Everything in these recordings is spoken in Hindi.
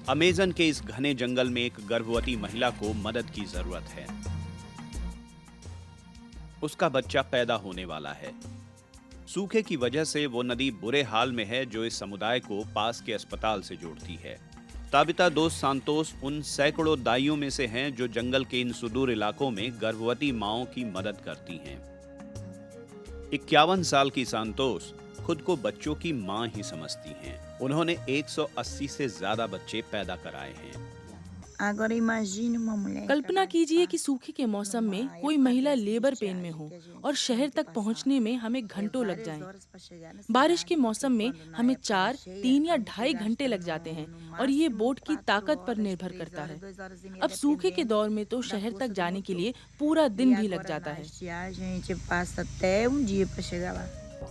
अमेज़न के इस घने जंगल में एक गर्भवती महिला को मदद की जरूरत है। उसका बच्चा पैदा होने वाला है। सूखे की वजह से वो नदी बुरे हाल में है जो इस समुदाय को पास के अस्पताल से जोड़ती है। ताबिता दोस सांतोस उन सैकड़ों दाइयों में से हैं जो जंगल के इन सुदूर इलाकों में गर्भवती माओं की मदद करती हैं। 51 साल की सांतोस खुद को बच्चों की मां ही समझती हैं। उन्होंने 180 से ज्यादा बच्चे पैदा कराए हैं। कल्पना कीजिए कि सूखे के मौसम में कोई महिला लेबर पेन में हो और शहर तक पहुंचने में हमें घंटों लग जाएं। बारिश के मौसम में हमें 4, 3 या 2.5 घंटे लग जाते हैं और ये बोट की ताकत पर निर्भर करता है। अब सूखे के दौर में तो शहर तक जाने के लिए पूरा दिन भी लग जाता है।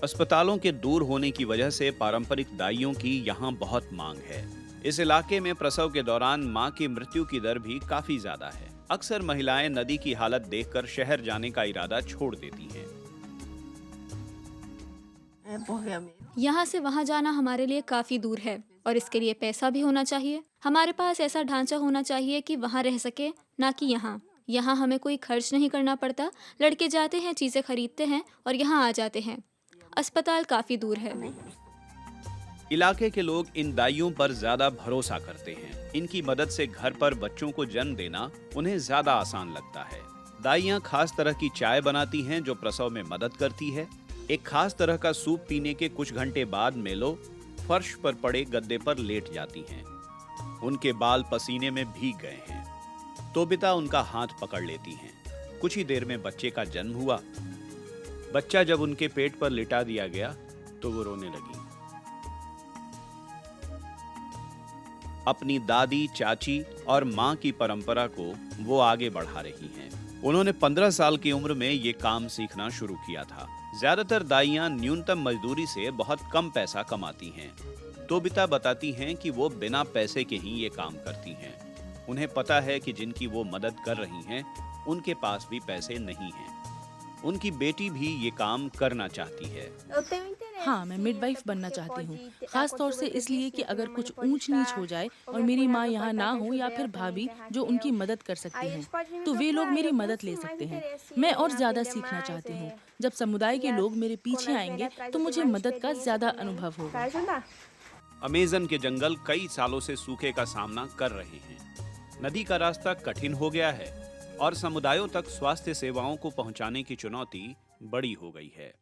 अस्पतालों के दूर होने की वजह से पारंपरिक दाइयों की यहाँ बहुत मांग है। इस इलाके में प्रसव के दौरान मां की मृत्यु की दर भी काफी ज्यादा है। अक्सर महिलाएं नदी की हालत देखकर शहर जाने का इरादा छोड़ देती हैं। यहाँ से वहाँ जाना हमारे लिए काफी दूर है और इसके लिए पैसा भी होना चाहिए। हमारे पास ऐसा ढांचा होना चाहिए कि वहाँ रह सके, ना कि यहाँ। यहाँ हमें कोई खर्च नहीं करना पड़ता। लड़के जाते हैं, चीजें खरीदते हैं और यहाँ आ जाते हैं। अस्पताल काफी दूर है। इलाके के लोग इन दाइयों पर ज्यादा भरोसा करते हैं। इनकी मदद से घर पर बच्चों को जन्म देना उन्हें ज्यादा आसान लगता है। दाइयां खास तरह की चाय बनाती हैं जो प्रसव में मदद करती है। एक खास तरह का सूप पीने के कुछ घंटे बाद मेलो फर्श पर पड़े गद्दे पर लेट जाती हैं। उनके बाल पसीने में भीग गए हैं। तोबिता उनका हाथ पकड़ लेती हैं। कुछ ही देर में बच्चे का जन्म हुआ। बच्चा जब उनके पेट पर लिटा दिया गया तो वो रोने लगी। अपनी दादी, चाची और मां की परंपरा को वो आगे बढ़ा रही हैं। उन्होंने 15 साल की उम्र में ये काम सीखना शुरू किया था। ज्यादातर दाइयां न्यूनतम मजदूरी से बहुत कम पैसा कमाती हैं। तोबिता बताती हैं कि वो बिना पैसे के ही ये काम करती हैं। उन्हें पता है कि जिनकी वो मदद कर रही हैं, उनके पास भी पैसे नहीं हैं। उनकी बेटी भी ये काम करना चाहती है। हाँ, मैं मिडवाइफ बनना चाहती हूँ, खास तौर से इसलिए कि अगर कुछ ऊंच नीच हो जाए और मेरी माँ यहाँ ना हो या फिर भाभी जो उनकी मदद कर सकती हैं, तो वे लोग मेरी मदद ले सकते हैं। मैं और ज्यादा सीखना चाहती हूँ। जब समुदाय के लोग मेरे पीछे आएंगे तो मुझे मदद का ज्यादा अनुभव होगा। अमेज़न के जंगल कई सालों से सूखे का सामना कर रहे हैं। नदी का रास्ता कठिन हो गया है और समुदायों तक स्वास्थ्य सेवाओं को पहुंचाने की चुनौती बड़ी हो गई है।